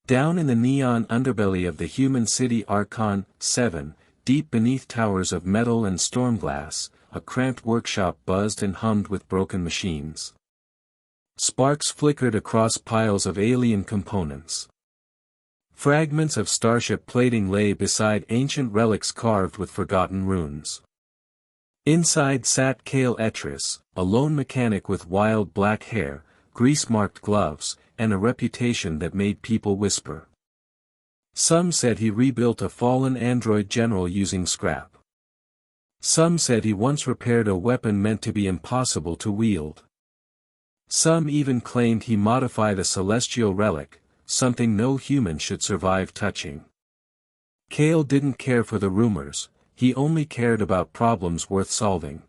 Down in the neon underbelly of the human city Archon 7, deep beneath towers of metal and stormglass, a cramped workshop buzzed and hummed with broken machines. Sparks flickered across piles of alien components. Fragments of starship plating lay beside ancient relics carved with forgotten runes. Inside sat Cale Etris, a lone mechanic with wild black hair, grease-marked gloves, and a reputation that made people whisper. Some said he rebuilt a fallen android general using scrap. Some said he once repaired a weapon meant to be impossible to wield. Some even claimed he modified a celestial relic, something no human should survive touching. Cale didn't care for the rumors, he only cared about problems worth solving.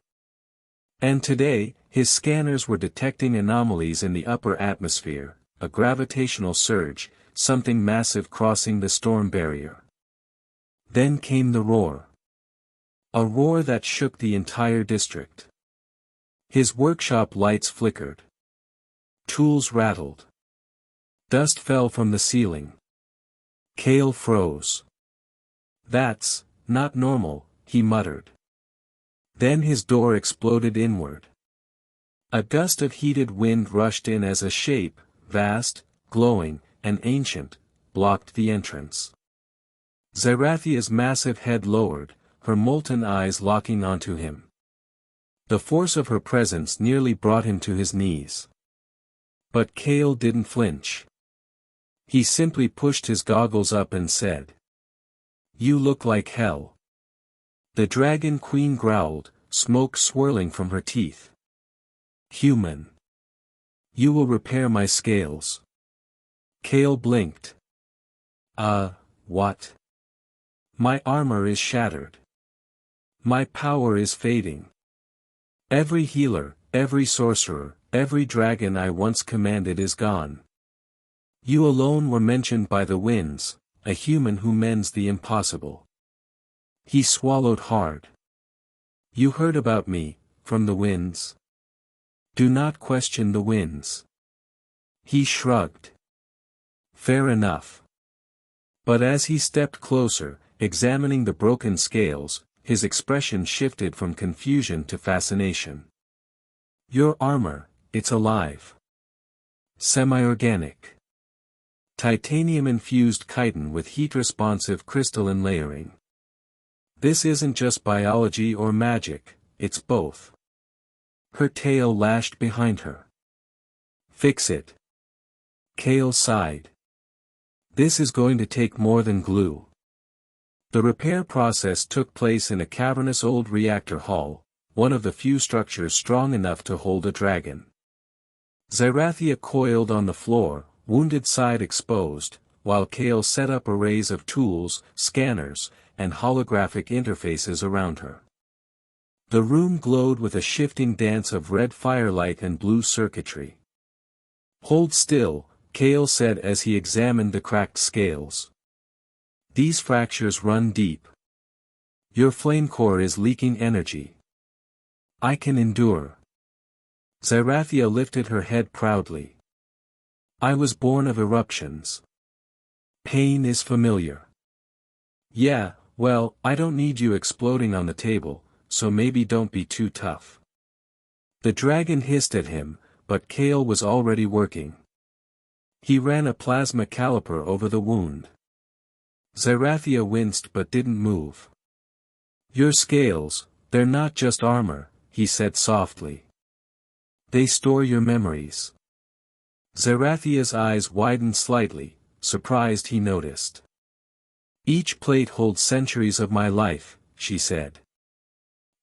And today, his scanners were detecting anomalies in the upper atmosphere, a gravitational surge, something massive crossing the storm barrier. Then came the roar. A roar that shook the entire district. His workshop lights flickered. Tools rattled. Dust fell from the ceiling. Cale froze. "That's not normal," he muttered. Then his door exploded inward. A gust of heated wind rushed in as a shape, vast, glowing, and ancient, blocked the entrance. Zerathia's massive head lowered, her molten eyes locking onto him. The force of her presence nearly brought him to his knees. But Cale didn't flinch. He simply pushed his goggles up and said, "You look like hell." The Dragon Queen growled, smoke swirling from her teeth. "Human. You will repair my scales." Cale blinked. What? My armor is shattered. My power is fading. Every healer, every sorcerer, every dragon I once commanded is gone. You alone were mentioned by the winds, a human who mends the impossible. He swallowed hard. You heard about me, from the winds? Do not question the winds. He shrugged. Fair enough. But as he stepped closer, examining the broken scales, his expression shifted from confusion to fascination. Your armor, it's alive. Semi-organic. Titanium-infused chitin with heat-responsive crystalline layering. This isn't just biology or magic, it's both. Her tail lashed behind her. Fix it. Cale sighed. This is going to take more than glue. The repair process took place in a cavernous old reactor hall, one of the few structures strong enough to hold a dragon. Zerathia coiled on the floor, wounded side exposed, while Cale set up arrays of tools, scanners, and holographic interfaces around her. The room glowed with a shifting dance of red firelight and blue circuitry. Hold still, Cale said as he examined the cracked scales. These fractures run deep. Your flame core is leaking energy. I can endure. Zerathia lifted her head proudly. I was born of eruptions. Pain is familiar. Yeah, well, I don't need you exploding on the table, so maybe don't be too tough. The dragon hissed at him, but Cale was already working. He ran a plasma caliper over the wound. Zerathia winced but didn't move. Your scales, they're not just armor, he said softly. They store your memories. Zerathia's eyes widened slightly, surprised he noticed. Each plate holds centuries of my life, she said.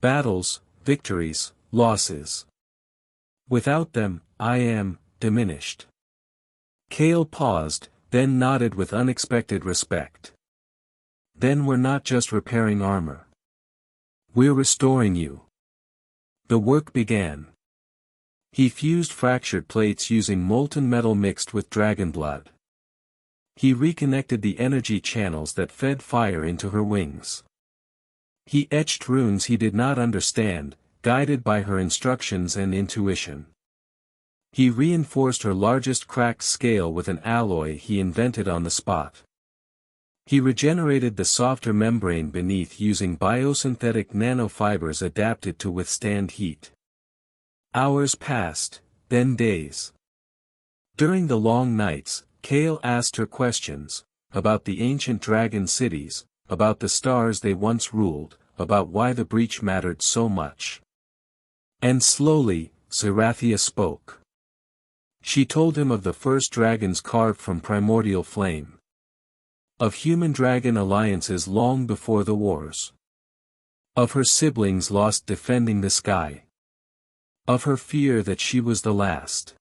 Battles, victories, losses. Without them, I am diminished. Cale paused, then nodded with unexpected respect. Then we're not just repairing armor. We're restoring you. The work began. He fused fractured plates using molten metal mixed with dragon blood. He reconnected the energy channels that fed fire into her wings. He etched runes he did not understand, guided by her instructions and intuition. He reinforced her largest cracked scale with an alloy he invented on the spot. He regenerated the softer membrane beneath using biosynthetic nanofibers adapted to withstand heat. Hours passed, then days. During the long nights, Kale asked her questions, about the ancient dragon cities, about the stars they once ruled, about why the breach mattered so much. And slowly, Zerathia spoke. She told him of the first dragons carved from primordial flame. Of human-dragon alliances long before the wars. Of her siblings lost defending the sky. Of her fear that she was the last.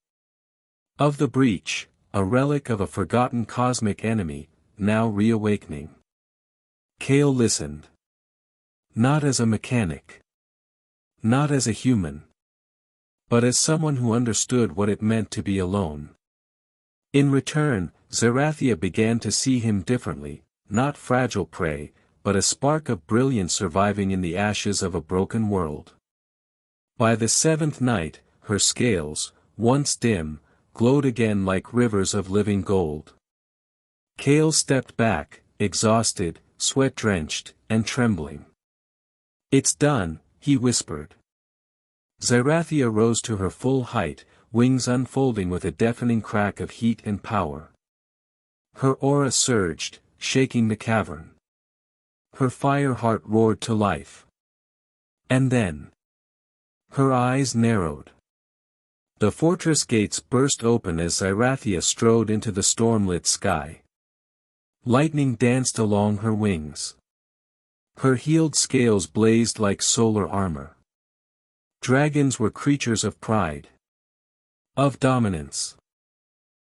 Of the breach, a relic of a forgotten cosmic enemy, now reawakening. Kale listened. Not as a mechanic. Not as a human. But as someone who understood what it meant to be alone. In return, Zerathia began to see him differently, not fragile prey, but a spark of brilliance surviving in the ashes of a broken world. By the seventh night, her scales, once dim, glowed again like rivers of living gold. Kale stepped back, exhausted, sweat-drenched, and trembling. "It's done," he whispered. Zerathia rose to her full height, wings unfolding with a deafening crack of heat and power. Her aura surged, shaking the cavern. Her fire heart roared to life. And then, her eyes narrowed. The fortress gates burst open as Zerathia strode into the storm-lit sky. Lightning danced along her wings. Her healed scales blazed like solar armor. Dragons were creatures of pride. Of dominance.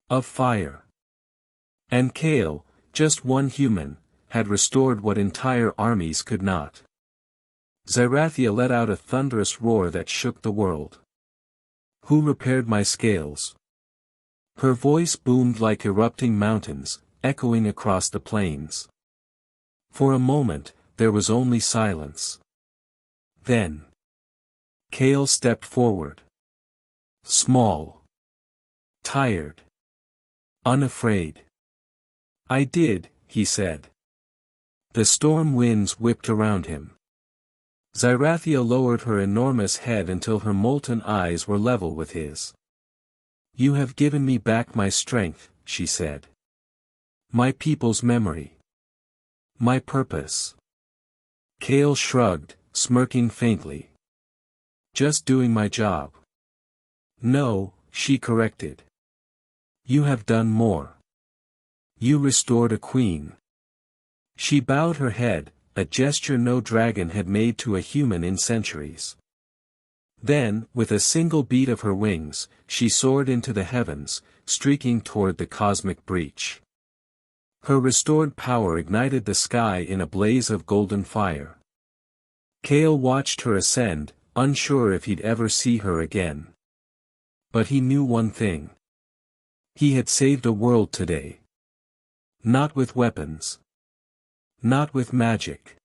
Of fire. And Kale, just one human, had restored what entire armies could not. Zerathia let out a thunderous roar that shook the world. "Who repaired my scales?" Her voice boomed like erupting mountains, echoing across the plains. For a moment, there was only silence. Then, Kale stepped forward. Small. Tired. Unafraid. "I did," he said. The storm winds whipped around him. Zerathia lowered her enormous head until her molten eyes were level with his. "You have given me back my strength," she said. "My people's memory. My purpose." Kale shrugged, smirking faintly. "Just doing my job." "No," she corrected. "You have done more. You restored a queen." She bowed her head, a gesture no dragon had made to a human in centuries. Then, with a single beat of her wings, she soared into the heavens, streaking toward the cosmic breach. Her restored power ignited the sky in a blaze of golden fire. Kale watched her ascend, unsure if he'd ever see her again. But he knew one thing. He had saved a world today. Not with weapons. Not with magic.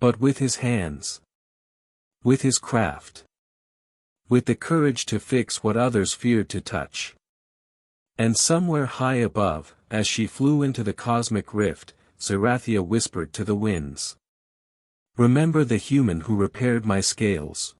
But with his hands. With his craft. With the courage to fix what others feared to touch. And somewhere high above, as she flew into the cosmic rift, Zerathia whispered to the winds. "Remember the human who repaired my scales."